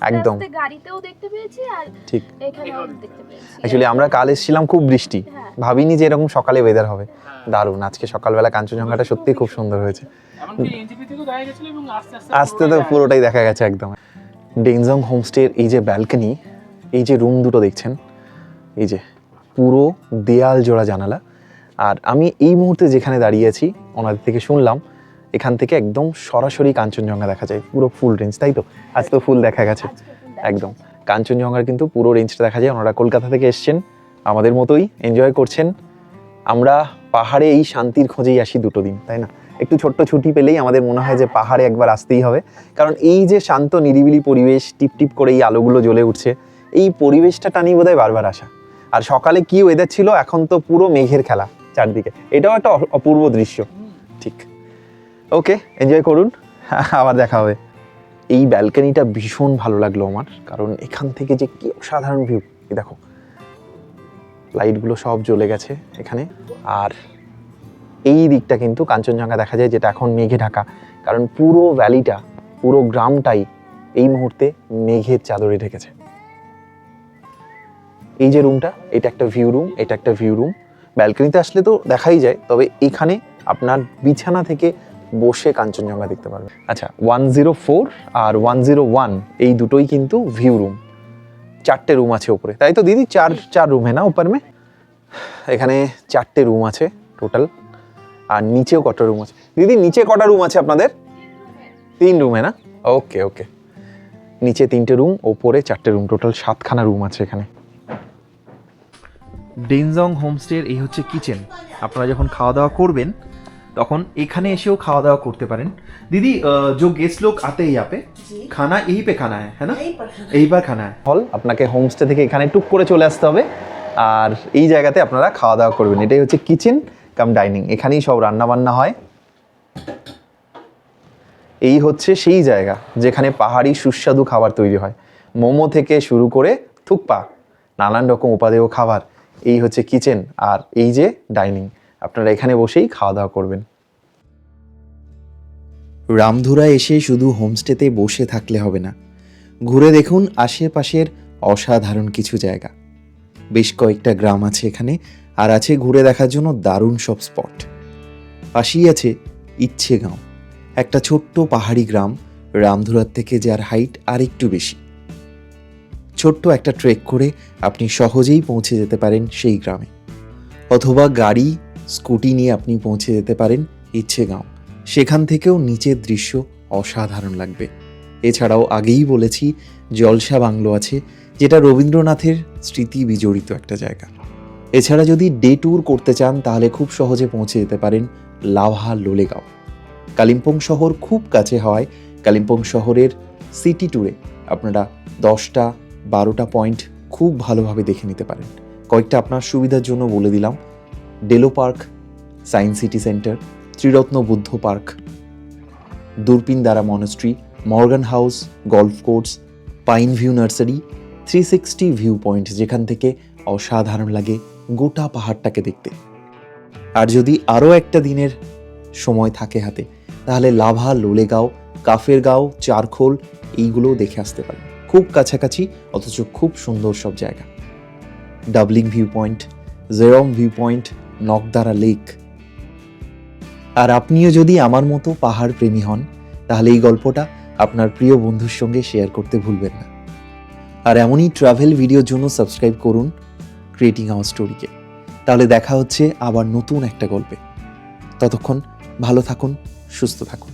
একদম। একদম গাড়িতেও দেখতে পেয়েছি আর ঠিক। এখানেও দেখতে পেয়েছি। অ্যাকচুয়ালি আমরা কাল এসেছিলাম, খুব বৃষ্টি, হ্যাঁ। ভাবিনি যে এরকম সকালে ওয়েদার হবে। দারুণ, আজকে সকালবেলা কাঞ্চনজঙ্ঘাটা সত্যি খুব সুন্দর হয়েছে। এমনকি এনজিপি থেকেও দেখা গেছিল এবং আস্তে আস্তে তো পুরোটাই দেখা গেছে একদম। ডেনজং হোমস্টের এই যে ব্যালকনি, এই যে রুম দুটো দেখছেন, এই যে পুরো দেয়াল জোড়া জানালা। আর আমি এই মুহূর্তে যেখানে দাঁড়িয়ে আছি, ওনাদের থেকে শুনলাম এখান থেকে একদম সরাসরি কাঞ্চনজঙ্ঘা দেখা যায়, পুরো ফুল রেঞ্জ, তাই তো? আজ তো ফুল দেখা গেছে একদম। কাঞ্চনজঙ্ঘার কিন্তু পুরো রেঞ্জটা দেখা যায়। ওনারা কলকাতা থেকে এসছেন, আমাদের মতোই এনজয় করছেন। আমরা পাহাড়ে এই শান্তির খোঁজেই আসি দুটো দিন, তাই না? একটু ছোট্ট ছুটি পেলেই আমাদের মনে হয় যে পাহাড়ে একবার আসতেই হবে, কারণ এই যে শান্ত নিরিবিলি পরিবেশ, টিপ টিপ করে এই আলোগুলো জ্বলে উঠছে, এই পরিবেশটা টানিয়ে বোধহয় বারবার আসা। আর সকালে কি ওয়েদার ছিল, এখন তো পুরো মেঘের খেলা চারদিকে, এটাও একটা অপূর্ব দৃশ্য। ঠিক, ওকে, এনজয় করুন, আবার দেখা হবে। এই ব্যালকনিটা ভীষণ ভালো লাগলো আমার, কারণ এখান থেকে যে কি অসাধারণ ভিউ। এই দেখো, লাইটগুলো সব জ্বলে গেছে এখানে। আর এই দিকটা কিন্তু কাঞ্চনজঙ্ঘা দেখা যায়, যেটা এখন মেঘে ঢাকা, কারণ পুরো ভ্যালিটা, পুরো গ্রামটাই এই মুহূর্তে মেঘের চাদরে ঢেকেছে। এই যে রুমটা, এটা একটা ভিউ রুম, এটা একটা ভিউ রুম। ব্যালকনিতে আসলে তো দেখাই যায়, তবে এখানে আপনার বিছানা থেকে বসে কাঞ্চনজঙ্ঘা দেখতে পারবেন। আচ্ছা, 104 আর 101 এই দুটোই কিন্তু ভিউ রুম। 4টে রুম আছে উপরে, তাই তো দিদি? চার রুম হ্যাঁ না উপর মে? এখানে 4টে রুম আছে টোটাল। আর নিচেও কটা রুম আছে দিদি? নিচে কটা রুম আছে আপনাদের? 3 রুমে না? ওকে ওকে, নিচে 3টে রুম, ওপরে 4টে রুম, টোটাল 7খানা রুম আছে এখানে। ডেনজং হোমস্টের এই হচ্ছে কিচেন। আপনারা যখন খাওয়া দাওয়া করবেন তখন এখানে এসেও খাওয়া দাওয়া করতে পারেন। दीदी जो गेस्ट लोग आते हैं यहाँ पे खाना यहीं पे खाना है ना? यहीं पर खाना है। হল আপনাকে হোমস্টে থেকে এখানে টুক করে চলে আসতে হবে, আর এই জায়গাতে আপনারা খাওয়া দাওয়া করবেন। এটাই হচ্ছে কিচেন কাম ডাইনিং, এখানেই সব রান্না বান্না হয়। এই হচ্ছে সেই জায়গা যেখানে পাহাড়ি সুস্বাদু খাবার তৈরি হয়, মোমো থেকে শুরু করে থুকপা, নানান রকম উপাদেয় খাবার। এই হচ্ছে কিচেন, আর এই যে ডাইনিং, আপনারা এখানে বসেই খাওয়া দাওয়া করবেন। রামধুরা এসে শুধু হোমস্টেতে বসে থাকলে হবে না, ঘুরে দেখুন আশেপাশের অসাধারণ কিছু জায়গা। বেশ কয়েকটা গ্রাম আছে এখানে, আর আছে ঘুরে দেখার জন্য দারুণ সব স্পট। পাশেই আছে ইচ্ছেগাঁও, একটা ছোট্ট পাহাড়ি গ্রাম, রামধুরার থেকে যার হাইট আর একটু বেশি। ছোট্ট একটা ট্রেক করে আপনি সহজেই পৌঁছে যেতে পারেন সেই গ্রামে, অথবা গাড়ি স্কুটি নিয়ে আপনি পৌঁছে যেতে পারেন ইচ্ছেগাঁও। সেখান থেকেও নিচের দৃশ্য অসাধারণ লাগবে। এছাড়াও আগেই বলেছি জলসা বাংলো আছে, যেটা রবীন্দ্রনাথের স্মৃতি বিজড়িত একটা জায়গা। এছাড়া যদি ডে ট্যুর করতে চান তাহলে খুব সহজে পৌঁছে যেতে পারেন লাভা লোলেগাঁও। কালিম্পং শহর খুব কাছে হওয়ায় কালিম্পং শহরের সিটি ট্যুরে আপনারা 10টা-12টা পয়েন্ট খুব ভালোভাবে দেখে নিতে পারেন। কয়েকটা আপনার সুবিধার জন্য বলে দিলাম: Deolo park, science city centre, Triratna Buddha park, Durpindara monastery, Morgan house, golf course, pine view nursery, 360 view point, যেখান থেকে অসাধারণ লাগে গোটা পাহাড়টাকে দেখতে। আর যদি আরও একটা দিনের সময় থাকে হাতে, তাহলে লাভা লোলেগাঁও, কাফেরগাঁও, চারখোল এইগুলোও দেখে আসতে পারেন। খুব কাছাকাছি অথচ খুব সুন্দর সব জায়গা। ডাবলিং ভিউ পয়েন্ট, জেরম ভিউ পয়েন্ট, নকদারা লেক। আর আপনিও যদি আমার মতো পাহাড় প্রেমী হন, তাহলে এই গল্পটা আপনার প্রিয় বন্ধুর সঙ্গে শেয়ার করতে ভুলবেন না। আর এমনই ট্রাভেল ভিডিওর জন্য সাবস্ক্রাইব করুন ক্রিয়েটিং আওয়ার স্টোরিকে। তাহলে দেখা হচ্ছে আবার নতুন একটা গল্পে। ততক্ষণ ভালো থাকুন, সুস্থ থাকুন।